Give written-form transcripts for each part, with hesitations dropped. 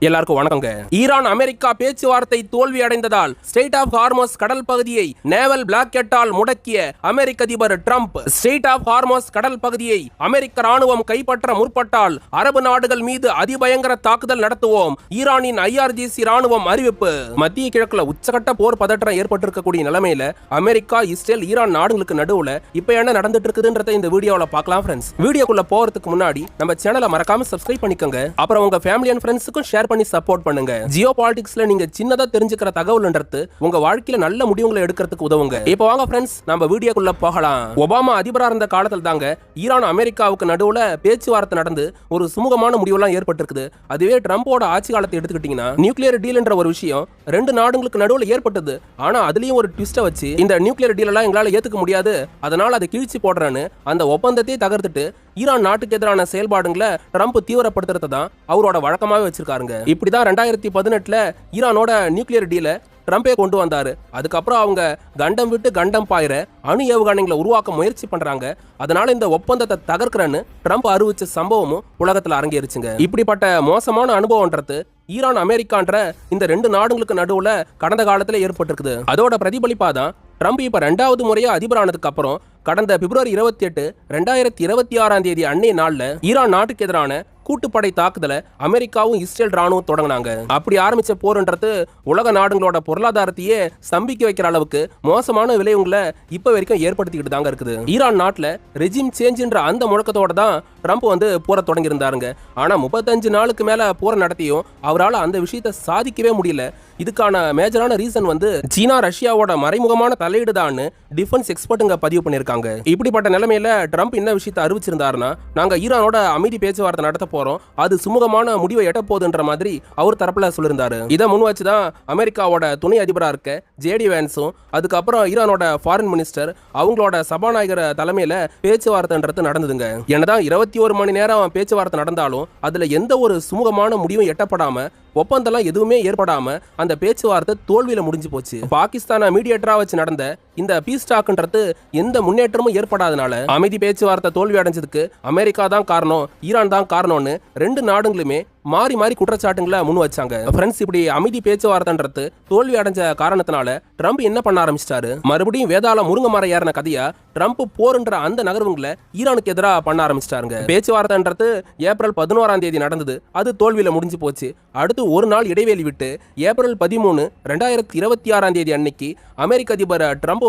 எல்லாருக்கும் வணக்கங்க. Iran America பேச்சுவார்த்தை தோல்வி அடைந்ததால் ஸ்ட்ரெய்ட் ஆஃப் ஹார்மஸ் கடல் பகுதியை நேவல் பிளாக்கெட்டால் முடக்கிய அமெரிக்க அதிபர் ட்ரம்ப், ஸ்ட்ரெய்ட் ஆஃப் ஹார்மஸ் கடல் பகுதியை அமெரிக்க ராணுவம் கைப்பற்ற முற்பட்டால் அரபு நாடுகள் மீது அதிபயங்கர தாக்குதல் நடத்துவோம், ஈரானின் IRGC ராணுவம் அறிவிப்பு. மத்திய கிழக்குல உச்சகட்ட போர் பதற்றம் ஏற்பட்டிருக்கக்கூடிய நிலைமையில அமெரிக்கா, இஸ்ரேல், ஈரான் நாடுகளுக்கு நடுவுல இப்ப என்ன நடந்துட்டு இருக்குதுன்றதை இந்த வீடியோல பார்க்கலாம் ஃப்ரெண்ட்ஸ். வீடியோக்குள்ள போறதுக்கு முன்னாடி நம்ம சேனலை மறக்காம சப்ஸ்கிரைப் பண்ணிக்கோங்க. அப்புறம் உங்க ஃபேமிலி அண்ட் ஃப்ரெண்ட்ஸுக்கும் ஷேர் பண்ணி சப்போர்ட் பண்ணுங்க. ஜியோ பாலிடிக்ஸ்ல நீங்க சின்னதா தெரிஞ்சுக்கிற தகவல்ன்றது உங்க வாழ்க்கையில நல்ல முடிவுகளை எடுக்கிறதுக்கு உதவுங்க. இப்போ வாங்க ஃப்ரெண்ட்ஸ், நம்ம வீடியோக்குள்ள போகலாம். ஒபாமா அதிபரா இருந்த காலத்துல தாங்க ஈரான் அமெரிக்காவுக்கு நடுவுல பேச்சுவார்த்தை நடந்து ஒரு சுமூகமான முடிவெல்லாம் ஏற்பட்டிருக்குது. அதுவே ட்ரம்போட ஆட்சி காலத்தை எடுத்துக்கிட்டீங்கன்னா நியூக்ளியர் டீல் என்ற ஒரு விஷயம் ரெண்டு நாடுகளுக்கு நடுவுல ஏற்பட்டது. ஆனா அதுலயும் ஒரு ட்விஸ்ட வச்சு இந்த நியூக்ளியர் டீல் எல்லாம் எங்களால ஏத்துக்க முடியாது, அதனால அதை கிழிச்சு போடுறேன்னு அந்த ஒப்பந்தத்தை தகர்த்துட்டு ஈரான் நாட்டுக்கு எதிரான செயல்பாடுகளை ட்ரம்ப் தீவிரப்படுத்துறதை தான் அவரோட வழக்கமாவே வச்சிருக்காருங்க. இப்படிதான் 2018 ஈரானோட நியூக்ளியர் டீல ட்ரம்பே கொண்டு வந்தாரு. அதுக்கப்புறம் அவங்க கண்டம் விட்டு கண்டம் பாயிர அணு ஏவுகணைகளை உருவாக்க முயற்சி பண்றாங்க. அதனால இந்த ஒப்பந்தத்தை தகர்க்கிறன்னு ட்ரம்ப் அறிவிச்ச சம்பவமும் உலகத்துல அரங்கேறிச்சுங்க. இப்படிப்பட்ட மோசமான அனுபவம்ன்றது ஈரான் அமெரிக்கான்ற இந்த ரெண்டு நாடுகளுக்கு நடுவுல கடந்த காலத்துல ஏற்பட்டிருக்குது. அதோட பிரதிபலிப்பா தான் ட்ரம்ப் இப்ப 2வது முறையா அதிபரானதுக்கு அப்புறம் கடந்த பிப்ரவரி 28, 2026 அன்னைய நாள்ல ஈரான் நாட்டுக்கு எதிரான கூட்டுப்படை தாக்குதலை அமெரிக்காவும் இஸ்ரேல் ராணுவம் தொடங்கினாங்க. அப்படி ஆரம்பிச்ச போர்ன்றது உலக நாடுகளோட பொருளாதாரத்தையே ஸ்தம்பிக்க வைக்கிற அளவுக்கு மோசமான விளைவுகளை இப்ப வரைக்கும் ஏற்படுத்திக்கிட்டு தாங்க இருக்குது. ஈரான் நாட்டுல ரெஜிம் சேஞ்சுன்ற அந்த முழக்கத்தோட தான் ட்ரம்ப் போரை தொடங்கி இருந்தாருங்க. ஆனா 35 நாளுக்கு மேல போரை நடத்தியும் அவரால் அந்த விஷயத்தை சாதிக்கவே முடியல. இதுக்கான மேஜரான ரீசன் சீனா, ரஷ்யாவோட மறைமுகமான தலையீடு தான் டிஃபென்ஸ் எக்ஸ்பர்ட்டுங்க பதிவு பண்ணிருக்காங்க. இப்படிப்பட்ட நிலைமையில ட்ரம்ப் என்ன விஷயத்தை அறிவிச்சிருந்தாருன்னா, நாங்க ஈரானோட அமைதி பேச்சுவார்த்தை நடத்த போறோம், அது சுமூகமான முடிவை எட்ட போகுதுன்ற மாதிரி அவர் தரப்புல சொல்லியிருந்தாரு. இதை முன் வச்சுதான் அமெரிக்காவோட துணை அதிபரா இருக்க JD Vanceம் அதுக்கப்புறம் ஈரானோட ஃபாரின் மினிஸ்டர் அவங்களோட சபாநாயகர் தலைமையில பேச்சுவார்த்தைன்றது நடந்ததுங்க. என்னதான் 21 மணி நேரம் பேச்சுவார்த்தை நடந்தாலும் அதுல எந்த ஒரு சுமூகமான முடிவும் எட்டப்படாம, ஒப்பந்தம் எதுவுமே ஏற்படாம அந்த பேச்சுவார்த்தை தோல்வியில முடிஞ்சு போச்சு. பாகிஸ்தான மீடியேட்டரா வச்சு நடந்த இந்த பீஸ் டாக்ன்றது எந்த முன்னேற்றமும் ஏற்படாதனால அமைதி பேச்சுவார்த்தை தோல்வி அடைஞ்சதுக்கு அமெரிக்கா தான் காரணம், ஈரான் தான் காரணம்னு ரெண்டு நாடுகளுமே மாறி மாறி குற்றச்சாட்டுங்களை முன் வச்சாங்க. ஃப்ரெண்ட்ஸ், இப்படி அமைதி பேச்சுவார்த்தைன்றது தோல்வி அடைஞ்ச காரணத்தினால ட்ரம்ப் என்ன பண்ண ஆரம்பிச்சிட்டாரு, மறுபடியும் வேதாள முருங்க மரம் ஏறின கதையா ட்ரம்ப் போர்ன்ற அந்த நகர்வுகளை ஈரானுக்கு எதிராக பண்ண ஆரம்பிச்சிட்டாருங்க. பேச்சுவார்த்தைன்றது ஏப்ரல் 11 நடந்தது, அது தோல்வியில முடிஞ்சு போச்சு. அடுத்து ஒரு நாள் இடைவேளி விட்டு ஏப்ரல் 13, 2026 அன்னைக்கு அமெரிக்க அதிபர் ட்ரம்ப்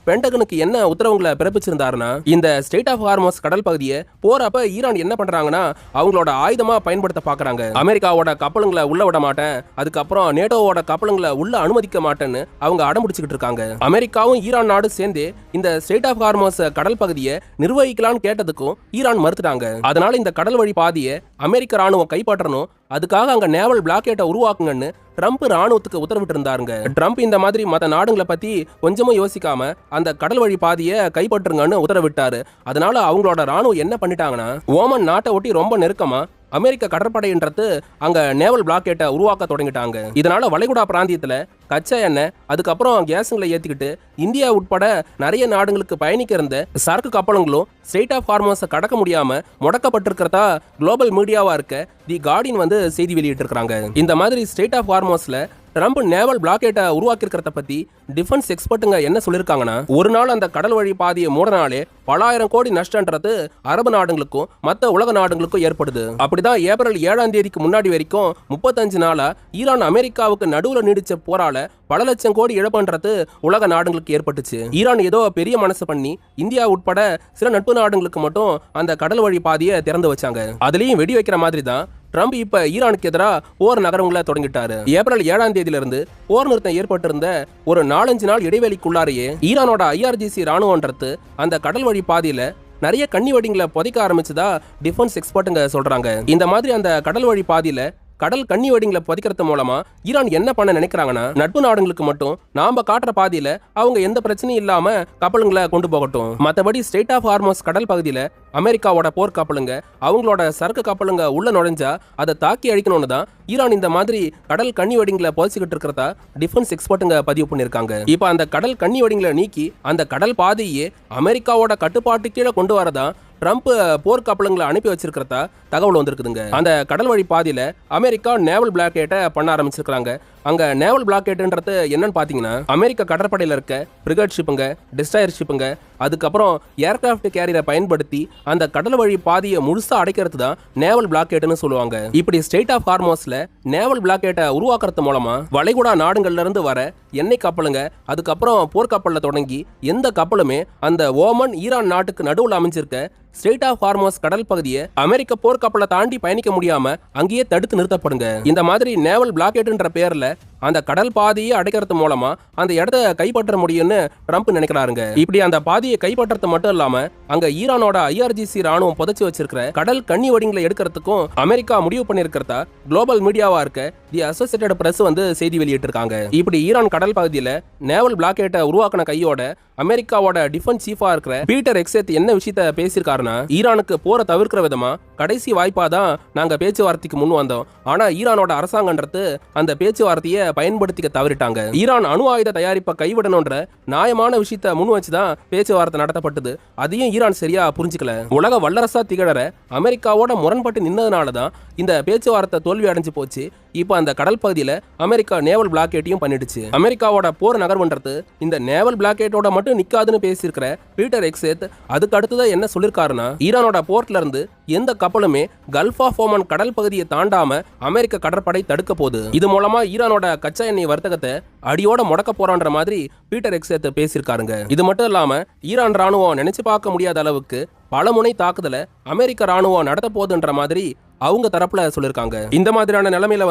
பென்டகனுக்கு என்ன உத்தரவுகளை பிறப்பிச்சிருந்தாருன்னா, இந்த ஸ்ட்ரெய்ட் ஆஃப் ஹார்மஸ் கடல் பகுதியை போறப்ப ஈரான் என்ன பண்றாங்கன்னா அவங்களோட ஆயுதமா பயன்படுத்த பாக்குறாங்க. அமெரிக்காவோட கப்பலுங்களை உள்ள விட மாட்டேன், அதுக்கப்புறம் நேட்டோவோட கப்பலுங்களை உள்ள அனுமதிக்க மாட்டேன்னு அவங்க அடம்பிடிச்சுக்கிட்டு இருக்காங்க. அமெரிக்காவும் ஈரான் நாடு சேர்ந்து இந்த ஸ்ட்ரெய்ட் ஆஃப் ஹார்மஸ் கடல் பகுதியை நிர்வகிக்கலான்னு கேட்டதுக்கும் ஈரான் மறுத்துட்டாங்க. அதனால இந்த கடல் வழி பாதையை அமெரிக்க ராணுவம் கைப்பற்றணும், அதுக்காக அங்க நேவல் பிளாக்கெட்டை உருவாக்குங்கன்னு ட்ரம்ப் ராணுவத்துக்கு உத்தரவிட்டு இருந்தாருங்க. ட்ரம்ப் இந்த மாதிரி மற்ற நாடுகளை பத்தி கொஞ்சமும் யோசிக்காம அந்த கடல் வழி பாதையை கைப்பற்றுங்கன்னு உத்தரவிட்டாரு. அதனால அவங்களோட ராணுவம் என்ன பண்ணிட்டாங்கன்னா, ஓமன் நாட்டை ஒட்டி ரொம்ப நெருக்கமா அமெரிக்க கடற்படைன்றது அங்க நேவல் பிளாக்கெட்டை உருவாக்க தொடங்கிட்டாங்க. இதனால வளைகுடா பிராந்தியத்துல கச்சா எண்ணெய், அதுக்கப்புறம் கேஸுங்களை ஏத்திக்கிட்டு இந்தியா உட்பட நிறைய நாடுகளுக்கு பயணிக்க இருந்த சரக்கு கப்பலுங்களும் ஸ்ட்ரெய்ட் ஆஃப் ஹார்மஸை கடக்க முடியாம முடக்கப்பட்டிருக்கிறதா குளோபல் மீடியாவா இருக்க தி கார்டியன் செய்தி வெளியிட்டு இருக்காங்க. இந்த மாதிரி ஸ்ட்ரெய்ட் ஆஃப் ஹார்மஸ்ல ட்ரம்ப் நேவல் பிளாக்கெட்டை உருவாக்கி இருக்கிறத பத்தி டிஃபென்ஸ் எக்ஸ்பர்ட்டுங்க என்ன சொல்லியிருக்காங்கன்னா, ஒரு நாள் அந்த கடல் வழி பாதையை மூடனாலே பல ஆயிரம் கோடி நஷ்டன்றது அரபு நாடுகளுக்கும் மற்ற உலக நாடுகளுக்கும் ஏற்படுது. அப்படிதான் ஏப்ரல் 7 முன்னாடி வரைக்கும் 35 நாளா ஈரான் அமெரிக்காவுக்கு நடுவுல நீடிச்ச போரால பல லட்சம் கோடி இழப்புன்றது உலக நாடுகளுக்கு ஏற்பட்டுச்சு. ஈரான் ஏதோ பெரிய மனசு பண்ணி இந்தியா உட்பட சில நட்பு நாடுகளுக்கு மட்டும் அந்த கடல் வழி பாதையை திறந்து வச்சாங்க. அதுலயும் வெடி வைக்கிற மாதிரி தான் ட்ரம்ப் இப்ப ஈரானுக்கு எதிராக போர் நகரங்களை தொடங்கிட்டாரு. ஏப்ரல் 7 இருந்து போர் நிறுத்தம் ஏற்பட்டிருந்த ஒரு 4-5 நாள் இடைவெளிக்குள்ளாரையே ஈரானோட IRGC ராணுவன்றது அந்த கடல் வழி பாதையில நிறைய கண்ணி வெடிங்களை புதைக்க ஆரம்பிச்சதா டிஃபென்ஸ் எக்ஸ்பர்ட்டுங்க சொல்றாங்க. இந்த மாதிரி அந்த கடல் வழி பாதையில கடல் கண்ணி வெடிங்களை புதைக்கிறது மூலமா ஈரான் என்ன பண்ண நினைக்கிறாங்கன்னா, நட்பு நாடுகளுக்கு மட்டும் நாம காட்டுற பாதையில அவங்க எந்த பிரச்சனையும் இல்லாம கப்பலுங்களை கொண்டு போகட்டும், மற்றபடி ஸ்ட்ரெய்ட் ஆஃப் ஹார்மஸ் கடல் பகுதியில அமெரிக்காவோட போர் கப்பலுங்க அவங்களோட சரக்கு கப்பலுங்க உள்ள நுழைஞ்சா அதை தாக்கி அழிக்கணும்னு தான் ஈரான் இந்த மாதிரி கடல் கன்னி வெடிங்களை புதைச்சிக்கிட்டு இருக்கிறதா டிஃபென்ஸ் எக்ஸ்பர்ட்டுங்க பதிவு பண்ணியிருக்காங்க. இப்போ அந்த கடல் கன்னி வெடிங்களை நீக்கி அந்த கடல் பாதையே அமெரிக்காவோட கட்டுப்பாட்டு கீழே கொண்டு வரதான் ட்ரம்ப் போர் கப்பலுங்களை அனுப்பி வச்சிருக்கிறதா தகவல் வந்திருக்குதுங்க. அந்த கடல் வழி பாதையில அமெரிக்கா நேவல் பிளாக்கேட்டை பண்ண ஆரம்பிச்சிருக்காங்க. அங்க நேவல் பிளாக்கேட்ன்றது என்னன்னு பாத்தீங்கன்னா அமெரிக்க கடற்படையில் இருக்க பிரிகேட் ஷிப்புங்க, டிஸ்ட்ராயர் ஷிப்புங்க, அதுக்கப்புறம் ஏர்கிராஃப்ட் கேரியரை பயன்படுத்தி அந்த கடல் வழி பாதையை முழுசா அடைக்கிறது தான் நேவல் பிளாக்கேட்னு சொல்லுவாங்க. இப்படி ஸ்ட்ரெய்ட் ஆஃப் ஹார்மோஸ்ல நேவல் பிளாக்கேட்டை உருவாக்குறது மூலமா வளைகுடா நாடுகள்ல இருந்து வர எண்ணெய் கப்பலுங்க, அதுக்கப்புறம் போர்க்கப்பல்ல தொடங்கி எந்த கப்பலுமே அந்த ஓமன் ஈரான் நாட்டுக்கு நடுவில் அமைஞ்சிருக்க ஸ்ட்ரெய்ட் ஆஃப் ஹார்மோஸ் கடல் பகுதியை அமெரிக்க போர்க்கப்பலை தாண்டி பயணிக்க முடியாம அங்கேயே தடுத்து நிறுத்தப்படுங்க. இந்த மாதிரி நேவல் பிளாக்கேட்ன்ற பேர்ல அந்த கடல் பாதையை அடைக்கிறது மூலமா அந்த இடத்த கைப்பற்ற முடியும்னு ட்ரம்ப் நினைக்கிறாருங்க. இப்படி அந்த பாதையை கைப்பற்றது மட்டும் இல்லாம அங்க ஈரானோட IRGC ராணுவம் புதைச்சு வச்சிருக்கிற கடல் கன்னி வெடிங்களை எடுக்கிறதுக்கும் அமெரிக்கா முடிவு பண்ணிருக்கிறதா குளோபல் மீடியாவா இருக்க தி அசோசியேட்டட் பிரஸ் செய்தி வெளியிட்டு இருக்காங்க. இப்படி ஈரான் கடல் பகுதியில நேவல் பிளாக்கேட்டை உருவாக்கின கையோட அமெரிக்காவோட டிஃபென்ஸ் சீஃபா இருக்கிற பீட்டர் எக்ஸெத் என்ன விஷயத்த பேசியிருக்காருன்னா, ஈரானுக்கு போரை தவிர்க்கிற விதமா கடைசி வாய்ப்பா தான் நாங்க பேச்சுவார்த்தைக்கு முன் வந்தோம். ஆனா ஈரானோட அரசாங்கன்றது அந்த பேச்சுவார்த்தையை பயன்படுத்திக்க தவறிட்டாங்க. ஈரான் அணு ஆயுத தயாரிப்பை கைவிடணும்ன்ற நியாயமான விஷயத்த முன் வச்சுதான் பேச்சுவார்த்தை நடத்தப்பட்டது. அதையும் ஈரான் சரியா புரிஞ்சுக்கல. உலக வல்லரசா திகழற அமெரிக்காவோட முரண்பட்டு நின்னதுனாலதான் இந்த பேச்சுவார்த்தை தோல்வி அடைஞ்சு போச்சு. இப்போ அந்த கடல் பகுதியில அமெரிக்கா நேவல் பிளாக்கேட்டையும் பண்ணிடுச்சு. அமெரிக்காவோட போர் நகர்வுன்றது இந்த நேவல் பிளாக்கேட்டோட மட்டும் நிக்காதுன்னு பேசியிருக்கிற பீட்டர் எக்ஸெத் அதுக்கு அடுத்ததான் என்ன சொல்லிருக்காருன்னா, ஈரானோட போர்ட்ல இருந்து எந்த கப்பலுமே கல்ஃப் ஆஃப் ஓமன் கடல் பகுதியை தாண்டாம அமெரிக்க கடற்படை தடுக்க போகுது. இது மூலமா ஈரானோட கச்சா எண்ணெய் வர்த்தகத்தை அடியோட முடக்க போறான்ற மாதிரி பீட்டர் எக்ஸெத் பேசியிருக்காருங்க. இது மட்டும் இல்லாம ஈரான் ராணுவம் நினைச்சு பார்க்க முடியாத அளவுக்கு பல முனை தாக்குதலை அமெரிக்க ராணுவம் நடத்த போகுதுன்ற மாதிரி அவங்க தரப்புல சொல்லியிருக்காங்க. இந்த மாதிரியான நிலைமையில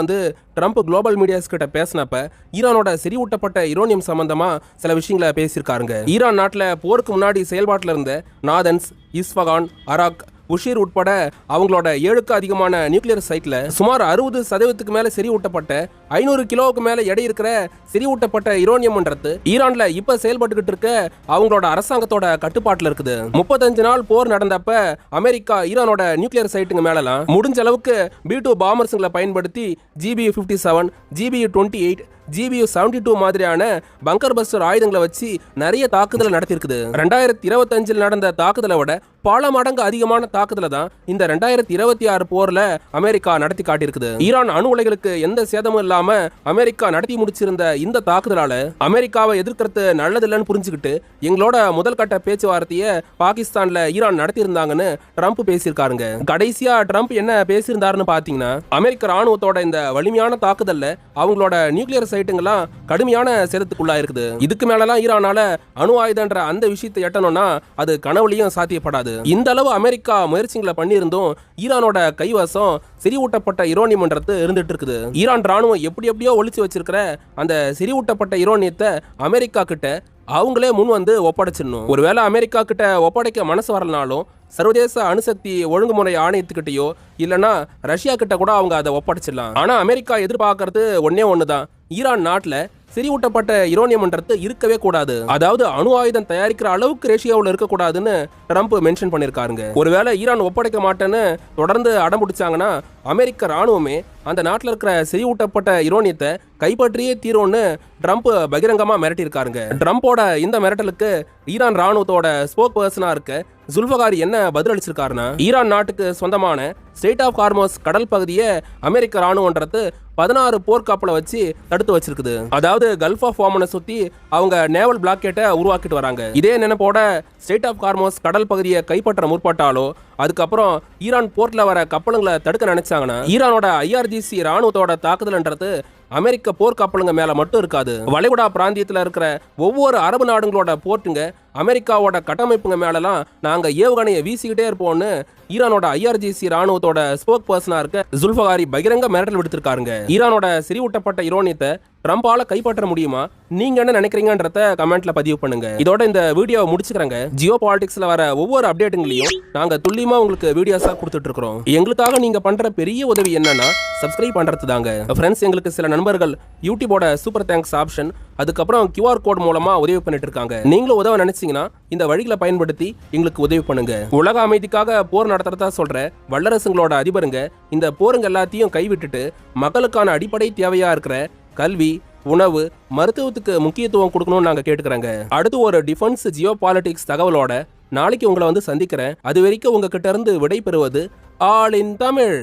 ட்ரம்ப் குளோபல் மீடியாஸ் கிட்ட பேசினப்ப ஈரானோட செறிவூட்டப்பட்ட யுரேனியம் சம்பந்தமா சில விஷயங்களை பேசியிருக்காருங்க. ஈரான் நாட்டில் போருக்கு முன்னாடி செயல்பாட்டில் இருந்த நாதன்ஸ், இஸ்ஃபகான், அராக், உஷீர் உட்பட அவங்களோட 7க்கு அதிகமான நியூக்ளியர் சைட்ல சுமார் 60% மேல செறிவூட்டப்பட்ட 500 கிலோவுக்கு மேல எடை இருக்கிற செறிவூட்டப்பட்ட யுரேனியம்ன்றது ஈரான்ல இப்ப செயல்பட்டுக்கிட்டு இருக்க அவங்களோட அரசாங்கத்தோட கட்டுப்பாட்டுல இருக்குது. 35 நாள் போர் நடந்தப்ப அமெரிக்கா ஈரானோட நியூக்ளியர் சைட்டுங்க மேலாம் முடிஞ்ச அளவுக்கு B2 பாம்பர்ஸ்களை பயன்படுத்தி GBU-57, GBU-28, GBU-72 மாதிரியான பங்கர் பஸ்டர் ஆயுதங்களை வச்சு நிறைய தாக்குதலை நடத்திருக்குது. 2025 நடந்த தாக்குதலை விட பல மடங்கு அதிகமான தாக்குதலை தான் இந்த 2026 போர்ல அமெரிக்கா நடத்தி காட்டியிருக்குது. ஈரான் அணு உலைகளுக்கு எந்த சேதமும் இல்லாம அமெரிக்கா நடத்தி முடிச்சிருந்த இந்த தாக்குதலால அமெரிக்காவை எதிர்க்கிறது நல்லதில்லைன்னு புரிஞ்சுக்கிட்டு எங்களோட முதல் கட்ட பேச்சுவார்த்தையை பாகிஸ்தான்ல ஈரான் நடத்தி இருந்தாங்கன்னு ட்ரம்ப் பேசியிருக்காருங்க. கடைசியா ட்ரம்ப் என்ன பேசியிருந்தாருன்னு பாத்தீங்கன்னா, அமெரிக்க ராணுவத்தோட இந்த வலிமையான தாக்குதல்ல அவங்களோட நியூக்ளியர் சைட்டுங்கெல்லாம் கடுமையான சேதத்துக்குள்ளா இருக்குது. இதுக்கு மேலலாம் ஈரானால அணு ஆயுதன்ற அந்த விஷயத்தை எட்டணும்னா அது கனவுலையும் சாத்தியப்படாது. இந்த அளவு அமெரிக்கா முயற்சிகளை பண்ணியிருந்தும் ஈரானோட கைவசம் செறிவூட்டப்பட்ட யுரேனியம்ன்றது இருந்துட்டு இருக்குது. ஈரான் ராணுவம் எப்படியோ ஒளிச்சு வச்சிருக்கிற அந்த செறிவூட்டப்பட்ட யுரேனியத்தை அமெரிக்கா கிட்ட அவங்களே முன் ஒப்படைச்சிடணும். ஒருவேளை அமெரிக்கா கிட்ட ஒப்படைக்க மனசு வரலனாலும் சர்வதேச அணுசக்தி ஒழுங்குமுறை ஆணையத்துக்கிட்டயோ இல்லைன்னா ரஷ்யா கிட்ட கூட அவங்க அதை ஒப்படைச்சிடலாம். ஆனா அமெரிக்கா எதிர்பார்க்கறது ஒண்ணுதான், ஈரான் நாட்டில் செறிவூட்டப்பட்ட யுரேனியம்ன்றது இருக்கவே கூடாது. அதாவது அணு ஆயுதம் தயாரிக்கிற அளவுக்கு ரேஷியோவில் இருக்கக்கூடாதுன்னு ட்ரம்ப் மென்ஷன் பண்ணியிருக்காருங்க. ஒருவேளை ஈரான் ஒப்படைக்க மாட்டேன்னு தொடர்ந்து அடம்பிடிச்சாங்கன்னா அமெரிக்க ராணுவமே அந்த நாட்டில் இருக்கிற செறிவூட்டப்பட்ட யுரேனியத்தை கைப்பற்றியே தீரும்னு ட்ரம்ப் பகிரங்கமா மிரட்டியிருக்காருங்க. ட்ரம்போட இந்த மிரட்டலுக்கு ஈரான் ராணுவத்தோட ஸ்போக் பர்சனா இருக்க ஜுல்ஃபகாரி என்ன பதிலளிச்சிருக்காருன்னா, ஈரான் நாட்டுக்கு சொந்தமான ஸ்ட்ரெய்ட் ஆஃப் ஹார்மோஸ் கடல் பகுதியை அமெரிக்க ராணுவன்றது 16 போர்க்கப்பலை வச்சு தடுத்து வச்சிருக்குது. அதாவது கல்ஃப் ஆஃப் ஓமனை சுத்தி அவங்க நேவல் பிளாக்கேட்டை உருவாக்கிட்டு வராங்க. இதே நினைப்போட ஸ்ட்ரெய்ட் ஆஃப் ஹார்மோஸ் கடல் பகுதியை கைப்பற்ற முற்பட்டாலோ அதுக்கப்புறம் ஈரான் போர்ட்ல வர கப்பலுங்களை தடுக்க நினைச்சாங்கன்னா ஈரானோட IRGC ராணுவத்தோட தாக்குதல்ன்றது அமெரிக்க போர் கப்பலுங்க மேல மட்டும் இருக்காது. வளைகுடா பிராந்தியத்தில் இருக்கிற ஒவ்வொரு அரபு நாடுகளோட போர்ட்டுங்க அமெரிக்காவோட கட்டமைப்புங்க மேலலாம் நாங்க ஏவுகணையை வீசிக்கிட்டே இருப்போம்னு ஈரானோட IRGC ராணுவத்தோட ஸ்போக் பர்சனா இருக்க ஜுல்ஃபகாரி பகிரங்க மிரட்டல் விடுத்திருக்காருங்க. ஈரானோட செறிவூட்டப்பட்ட யுரேனியத்தை ட்ரம்பால கைப்பற்ற முடியுமா? நீங்க என்ன நினைக்கிறீங்கன்றத கமெண்ட்ல பதிவு பண்ணுங்க. இதோட இந்த வீடியோவை முடிச்சுக்கிறேங்க. ஜியோ பாலிடிக்ஸ்ல வர ஒவ்வொரு அப்டேட்டுங்களையும் நாங்க துல்லியமா உங்களுக்கு வீடியோஸா கொடுத்துட்டு இருக்கிறோம். எங்களுக்காக நீங்க பண்ற பெரிய உதவி என்னன்னா சப்ஸ்கிரைப் பண்றது தாங்க. ஃப்ரெண்ட்ஸ், எங்களுக்கு சில நண்பர்கள் யூடியூபோட சூப்பர் தேங்க்ஸ் ஆப்ஷன் அதுக்கப்புறம் QR கோட் மூலமா உதவி பண்ணிட்டு இருக்காங்க. நீங்களும் உதவ நினைச்சு நினைச்சீங்கன்னா இந்த வழிகளை பயன்படுத்தி எங்களுக்கு உதவி பண்ணுங்க. உலக அமைதிக்காக போர் நடத்துறதா சொல்ற வல்லரசுங்களோட அதிபருங்க இந்த போருங்க எல்லாத்தையும் கைவிட்டுட்டு மக்களுக்கான அடிப்படை தேவையா இருக்கிற கல்வி, உணவு, மருத்துவத்துக்கு முக்கியத்துவம் கொடுக்கணும்னு நாங்க கேட்டுக்கிறோங்க. அடுத்து ஒரு டிஃபென்ஸ் ஜியோ பாலிடிக்ஸ் தகவலோட நாளைக்கு உங்களை வந்து சந்திக்கிறேன். அது வரைக்கும் உங்ககிட்ட இருந்து விடை பெறுவது ஆல் இன் தமிழ்.